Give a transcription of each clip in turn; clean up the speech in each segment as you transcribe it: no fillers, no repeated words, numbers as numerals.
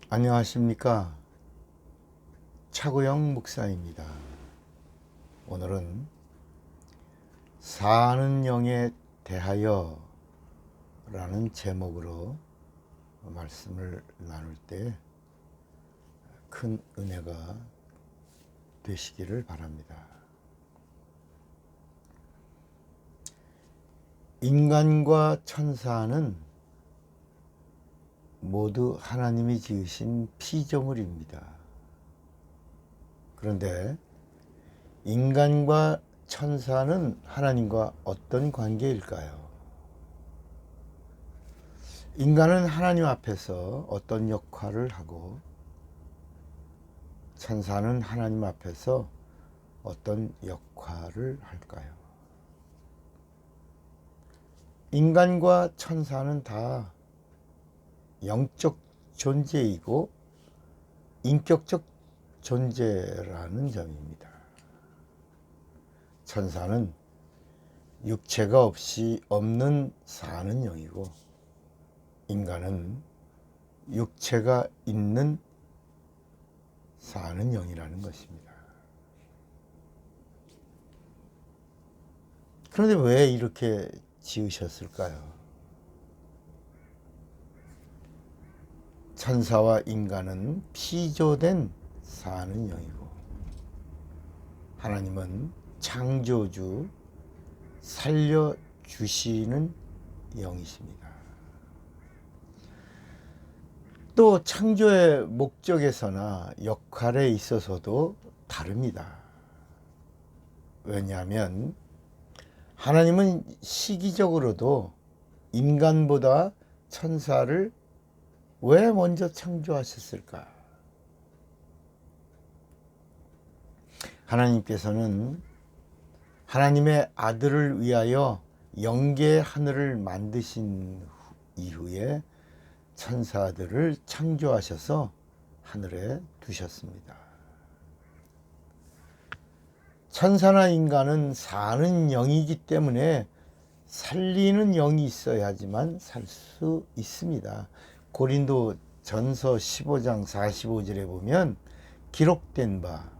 안녕하십니까. 차구영 목사입니다. 오늘은 사는 영에 대하여 라는 제목으로 말씀을 나눌 때 큰 은혜가 되시기를 바랍니다. 인간과 천사는 모두 하나님이 지으신 피조물입니다. 그런데 인간과 천사는 하나님과 어떤 관계일까요? 인간은 하나님 앞에서 어떤 역할을 하고 천사는 하나님 앞에서 어떤 역할을 할까요? 인간과 천사는 다 영적 존재이고 인격적 존재라는 점입니다. 천사는 육체가 없이 없는 사는 영이고 인간은 육체가 있는 사는 영이라는 것입니다. 그런데 왜 이렇게 지으셨을까요? 천사와 인간은 피조된 사는 영이고 하나님은 창조주, 살려주시는 영이십니다. 또 창조의 목적에서나 역할에 있어서도 다릅니다. 왜냐하면 하나님은 시기적으로도 인간보다 천사를 왜 먼저 창조하셨을까? 하나님께서는 하나님의 아들을 위하여 영계의 하늘을 만드신 이후에 천사들을 창조하셔서 하늘에 두셨습니다. 천사나 인간은 사는 영이기 때문에 살리는 영이 있어야지만 살 수 있습니다. 고린도 전서 15장 45절에 보면 기록된 바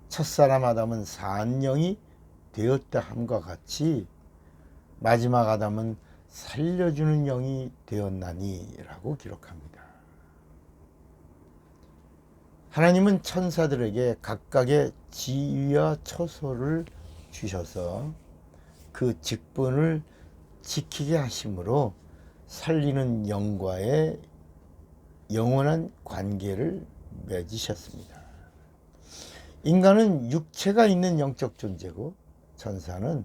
첫사람 아담은 산 영이 되었다 함과 같이 마지막 아담은 살려주는 영이 되었나니 라고 기록합니다. 하나님은 천사들에게 각각의 지위와 처소를 주셔서 그 직분을 지키게 하심으로 살리는 영과의 영원한 관계를 맺으셨습니다. 인간은 육체가 있는 영적 존재고 천사는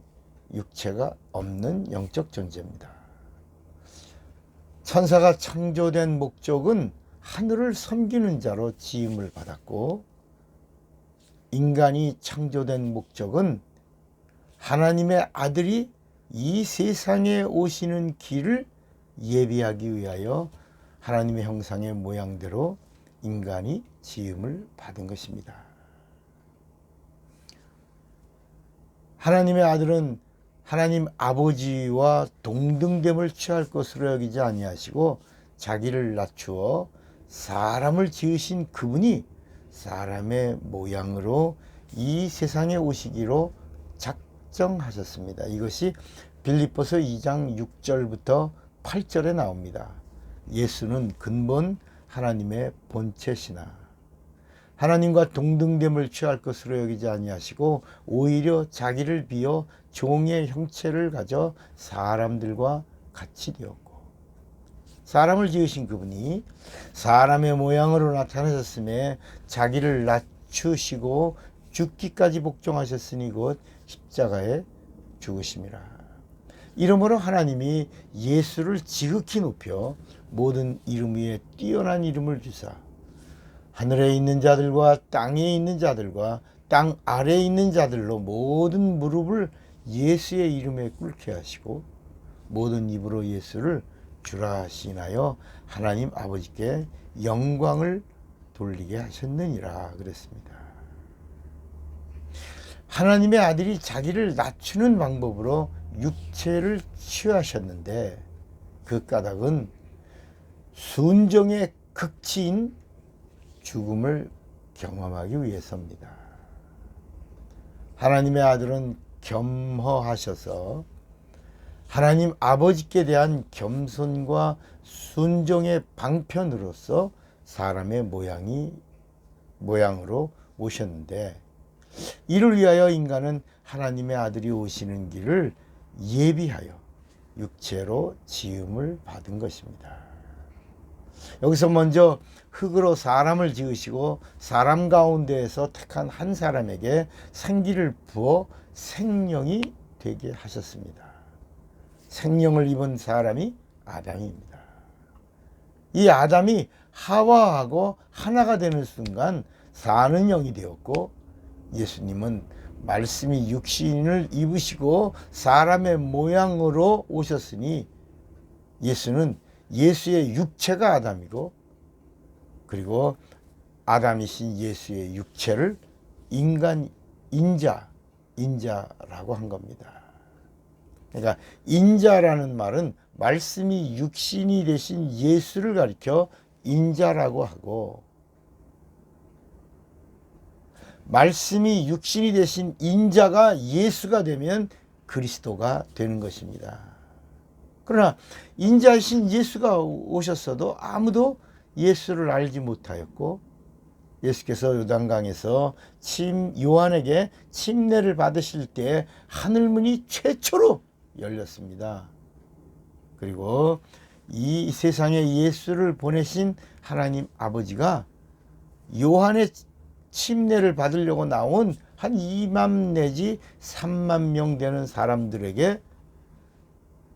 육체가 없는 영적 존재입니다. 천사가 창조된 목적은 하늘을 섬기는 자로 지음을 받았고 인간이 창조된 목적은 하나님의 아들이 이 세상에 오시는 길을 예비하기 위하여 하나님의 형상의 모양대로 인간이 지음을 받은 것입니다. 하나님의 아들은 하나님 아버지와 동등됨을 취할 것으로 여기지 아니하시고 자기를 낮추어 사람을 지으신 그분이 사람의 모양으로 이 세상에 오시기로 작정하셨습니다. 이것이 빌립보서 2장 6절부터 8절에 나옵니다. 예수는 근본 하나님의 본체시나 하나님과 동등됨을 취할 것으로 여기지 아니하시고 오히려 자기를 비어 종의 형체를 가져 사람들과 같이 되었고 사람을 지으신 그분이 사람의 모양으로 나타나셨음에 자기를 낮추시고 죽기까지 복종하셨으니 곧 십자가에 죽으심이라. 이러므로 하나님이 예수를 지극히 높여 모든 이름 위에 뛰어난 이름을 주사 하늘에 있는 자들과 땅에 있는 자들과 땅 아래에 있는 자들로 모든 무릎을 예수의 이름에 꿇게 하시고 모든 입으로 예수를 주라 하시나요 하나님 아버지께 영광을 돌리게 하셨느니라 그랬습니다. 하나님의 아들이 자기를 낮추는 방법으로 육체를 취하셨는데 그 까닭은 순종의 극치인 죽음을 경험하기 위해서입니다. 하나님의 아들은 겸허하셔서 하나님 아버지께 대한 겸손과 순종의 방편으로서 사람의 모양으로 오셨는데, 이를 위하여 인간은 하나님의 아들이 오시는 길을 예비하여 육체로 지음을 받은 것입니다. 여기서 먼저 흙으로 사람을 지으시고 사람 가운데에서 택한 한 사람에게 생기를 부어 생명이 되게 하셨습니다. 생명을 입은 사람이 아담입니다. 이 아담이 하와하고 하나가 되는 순간 사는 영이 되었고, 예수님은 말씀이 육신을 입으시고 사람의 모양으로 오셨으니 예수는 예수의 육체가 아담이고, 그리고 아담이신 예수의 육체를 인자라고 한 겁니다. 그러니까 인자라는 말은 말씀이 육신이 되신 예수를 가리켜 인자라고 하고, 말씀이 육신이 되신 인자가 예수가 되면 그리스도가 되는 것입니다. 그러나 인자이신 예수가 오셨어도 아무도 예수를 알지 못하였고, 예수께서 요단강에서 요한에게 침례를 받으실 때 하늘문이 최초로 열렸습니다. 그리고 이 세상에 예수를 보내신 하나님 아버지가 요한의 침례를 받으려고 나온 한 2만 내지 3만 명 되는 사람들에게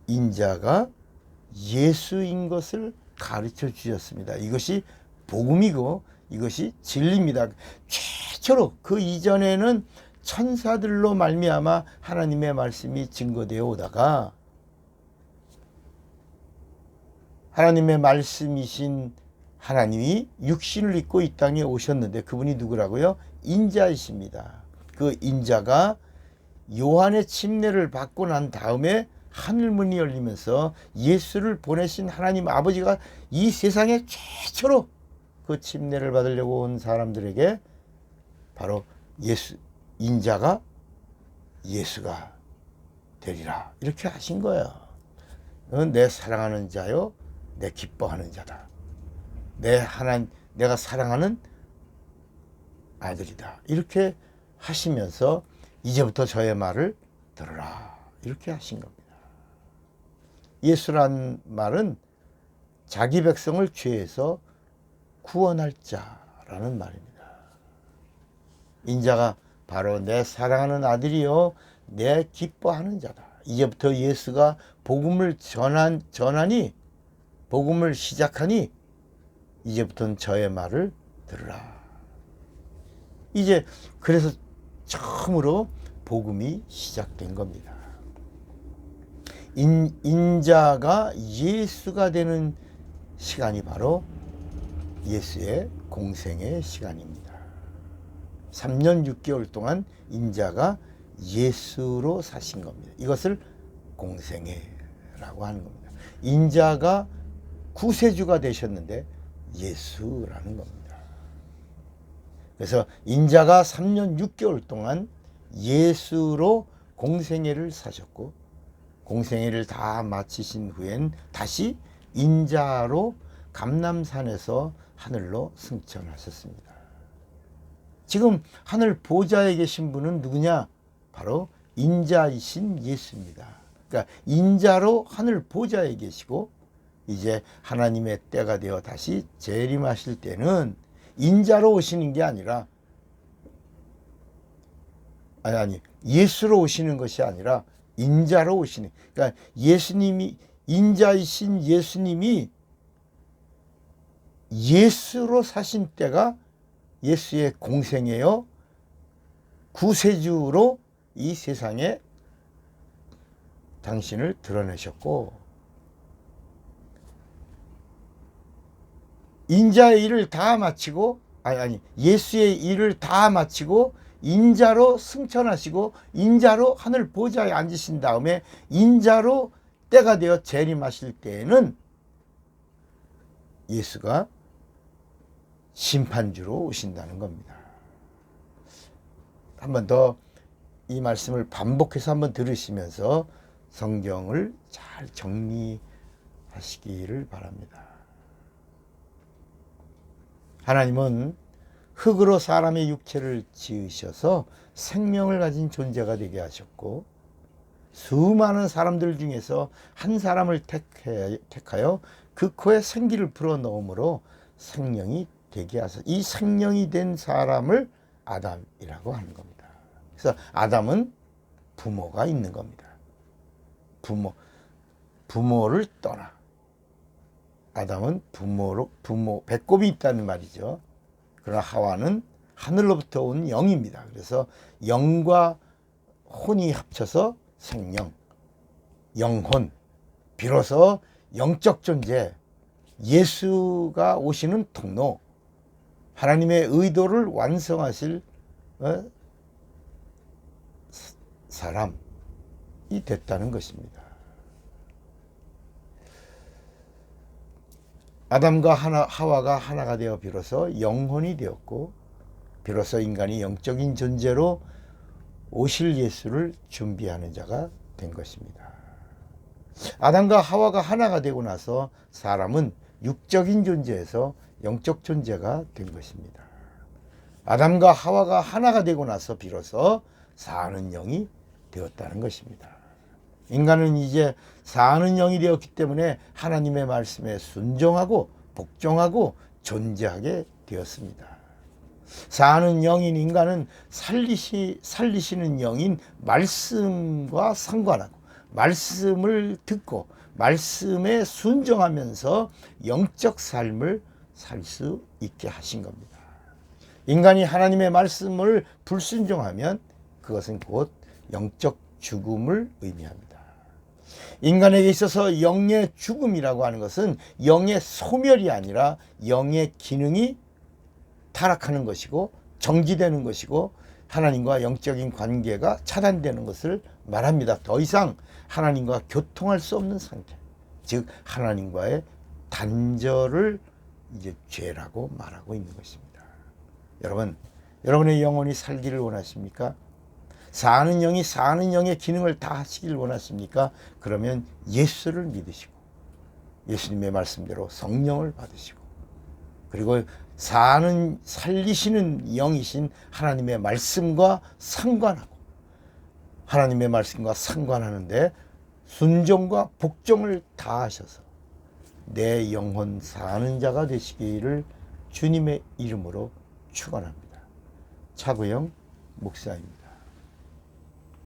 인자가 예수인 것을 가르쳐 주셨습니다. 이것이 복음이고 이것이 진리입니다. 최초로, 그 이전에는 천사들로 말미암아 하나님의 말씀이 증거되어 오다가 하나님의 말씀이신 하나님이 육신을 입고 이 땅에 오셨는데, 그분이 누구라고요? 인자이십니다. 그 인자가 요한의 침례를 받고 난 다음에 하늘문이 열리면서 예수를 보내신 하나님 아버지가 이 세상에 최초로 그 침례를 받으려고 온 사람들에게 바로 인자가 예수가 되리라, 이렇게 하신 거예요. 너는 내 사랑하는 자요, 내 기뻐하는 자다. 내가 사랑하는 아들이다. 이렇게 하시면서 이제부터 저의 말을 들으라, 이렇게 하신 겁니다. 예수란 말은 자기 백성을 죄에서 구원할 자라는 말입니다. 인자가 바로 내 사랑하는 아들이요, 내 기뻐하는 자다. 이제부터 예수가 복음을 복음을 시작하니 이제부터는 저의 말을 들으라. 이제 그래서 처음으로 복음이 시작된 겁니다. 인자가 예수가 되는 시간이 바로 예수의 공생의 시간입니다. 3년 6개월 동안 인자가 예수로 사신 겁니다. 이것을 공생애라고 하는 겁니다. 인자가 구세주가 되셨는데 예수라는 겁니다. 그래서 인자가 3년 6개월 동안 예수로 공생애를 사셨고, 공생애를 다 마치신 후엔 다시 인자로 감람산에서 하늘로 승천하셨습니다. 지금 하늘 보좌에 계신 분은 누구냐? 바로 인자이신 예수입니다. 그러니까 인자로 하늘 보좌에 계시고, 이제 하나님의 때가 되어 다시 재림하실 때는 인자로 오시는 게 아니라 예수로 오시는 것이 아니라 인자로 오시는, 그러니까 예수님이, 인자이신 예수님이 예수로 사신 때가 예수의 공생애요, 구세주로 이 세상에 당신을 드러내셨고, 인자의 일을 다 마치고, 예수의 일을 다 마치고 인자로 승천하시고 인자로 하늘 보좌에 앉으신 다음에 인자로 때가 되어 재림하실 때에는 예수가 심판주로 오신다는 겁니다. 한 번 더 이 말씀을 반복해서 한번 들으시면서 성경을 잘 정리하시기를 바랍니다. 하나님은 흙으로 사람의 육체를 지으셔서 생명을 가진 존재가 되게 하셨고, 수많은 사람들 중에서 한 사람을 택하여 그 코에 생기를 불어넣음으로 생명이 되게 하셔서 이 생명이 된 사람을 아담이라고 하는 겁니다. 그래서 아담은 부모가 있는 겁니다. 부모를 떠나 아담은 배꼽이 있다는 말이죠. 그러나 하와는 하늘로부터 온 영입니다. 그래서 영과 혼이 합쳐서 생명, 영혼, 비로소 영적 존재, 예수가 오시는 통로, 하나님의 의도를 완성하실 사람이 됐다는 것입니다. 아담과 하와가 하나가 되어 비로소 영혼이 되었고, 비로소 인간이 영적인 존재로 오실 예수를 준비하는 자가 된 것입니다. 아담과 하와가 하나가 되고 나서 사람은 육적인 존재에서 영적 존재가 된 것입니다. 아담과 하와가 하나가 되고 나서 비로소 사는 영이 되었다는 것입니다. 인간은 이제 사는 영이 되었기 때문에 하나님의 말씀에 순종하고 복종하고 존재하게 되었습니다. 사는 영인 인간은 살리시는 영인 말씀과 상관하고 말씀을 듣고 말씀에 순종하면서 영적 삶을 살 수 있게 하신 겁니다. 인간이 하나님의 말씀을 불순종하면 그것은 곧 영적 죽음을 의미합니다. 인간에게 있어서 영의 죽음이라고 하는 것은 영의 소멸이 아니라 영의 기능이 타락하는 것이고 정지되는 것이고 하나님과 영적인 관계가 차단되는 것을 말합니다. 더 이상 하나님과 교통할 수 없는 상태, 즉 하나님과의 단절을 이제 죄라고 말하고 있는 것입니다. 여러분, 여러분의 영혼이 살기를 원하십니까? 사는 영의 기능을 다 하시길 원하십니까? 그러면 예수를 믿으시고 예수님의 말씀대로 성령을 받으시고 그리고 살리시는 영이신 하나님의 말씀과 상관하고 하나님의 말씀과 상관하는데 순종과 복종을 다하셔서 내 영혼 사는 자가 되시기를 주님의 이름으로 축원합니다. 차구영 목사입니다.